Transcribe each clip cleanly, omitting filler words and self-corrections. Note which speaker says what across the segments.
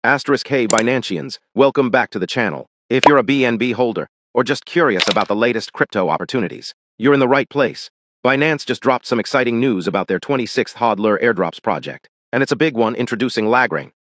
Speaker 1: Asterisk hey Binanceans, welcome back to the channel. If you're a BNB holder, or just curious about the latest crypto opportunities, you're in the right place. Binance just dropped some exciting news about their 26th hodler airdrops project, and it's a big one introducing Lagrange.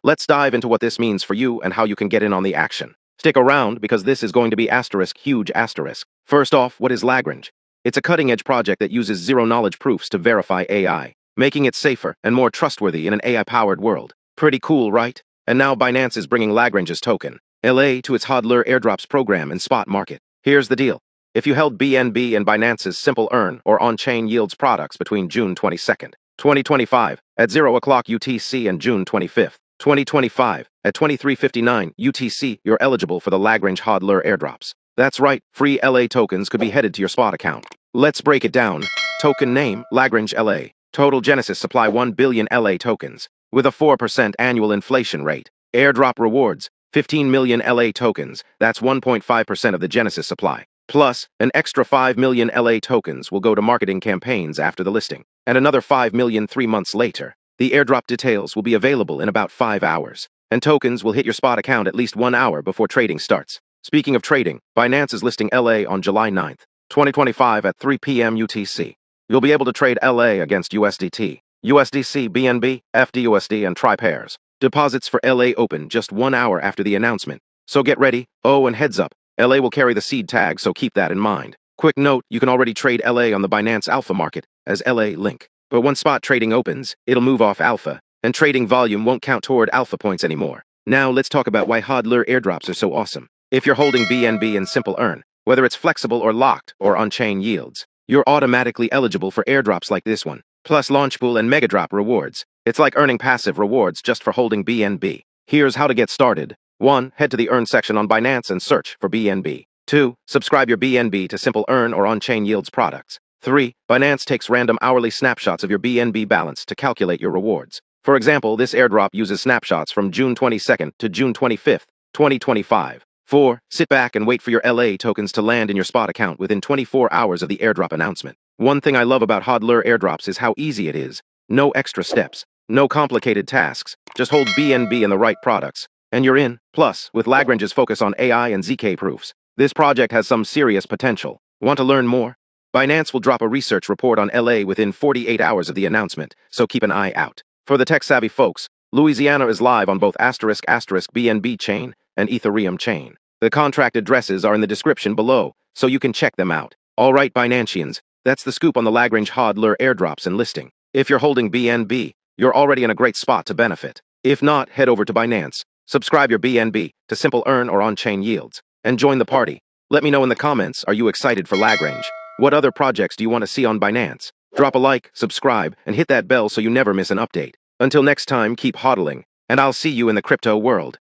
Speaker 1: Let's dive into what this means for you and how you can get in on the action. Stick around because this is going to be huge asterisk. First off, what is Lagrange? It's a cutting-edge project that uses zero-knowledge proofs to verify AI, making it safer and more trustworthy in an AI-powered world. Pretty cool, right? And now Binance is bringing Lagrange's token, LA, to its hodler airdrops program in spot market. Here's the deal. If you held BNB and Binance's Simple Earn or on-chain yields products between June 22nd, 2025 at 0 o'clock UTC and June 25th, 2025 at 23:59 UTC, you're eligible for the Lagrange hodler airdrops. That's right, free LA tokens could be headed to your spot account. Let's break it down. Token name, Lagrange LA. Total Genesis supply 1 billion LA tokens, with a 4% annual inflation rate. Airdrop rewards, 15 million LA tokens, that's 1.5% of the Genesis supply. Plus, an extra 5 million LA tokens will go to marketing campaigns after the listing, and another 5 million 3 months later. The airdrop details will be available in about 5 hours, and tokens will hit your spot account at least 1 hour before trading starts. Speaking of trading, Binance is listing LA on July 9th, 2025 at 3 p.m. UTC. You'll be able to trade LA against USDT, USDC, BNB, FDUSD, and Tri pairs. Deposits for LA open just 1 hour after the announcement, so get ready. Oh, and heads up, LA will carry the seed tag, so keep that in mind. Quick note, you can already trade LA on the Binance Alpha market as LA Link. But once spot trading opens, it'll move off Alpha, and trading volume won't count toward Alpha points anymore. Now let's talk about why hodler airdrops are so awesome. If you're holding BNB and Simple Earn, whether it's flexible or locked or on-chain yields, you're automatically eligible for airdrops like this one, plus launch pool and megadrop rewards. It's like earning passive rewards just for holding BNB. Here's how to get started. 1. Head to the Earn section on Binance and search for BNB. 2. Subscribe your BNB to Simple Earn or on-chain yields products. 3. Binance takes random hourly snapshots of your BNB balance to calculate your rewards. For example, this airdrop uses snapshots from June 22nd to June 25th, 2025. 4. Sit back and wait for your LA tokens to land in your spot account within 24 hours of the airdrop announcement. One thing I love about hodler airdrops is how easy it is. No extra steps, no complicated tasks, just hold BNB and the right products, and you're in. Plus, with Lagrange's focus on AI and ZK proofs, this project has some serious potential. Want to learn more? Binance will drop a research report on LA within 48 hours of the announcement, so keep an eye out. For the tech-savvy folks, Louisiana is live on both **BNB chain and Ethereum chain. The contract addresses are in the description below, so you can check them out. All right, Binanceans, that's the scoop on the Lagrange hodler airdrops and listing. If you're holding BNB, you're already in a great spot to benefit. If not, head over to Binance, subscribe your BNB to Simple Earn or on-chain yields, and join the party. Let me know in the comments, are you excited for Lagrange? What other projects do you want to see on Binance? Drop a like, subscribe, and hit that bell so you never miss an update. Until next time, keep hodling, and I'll see you in the crypto world.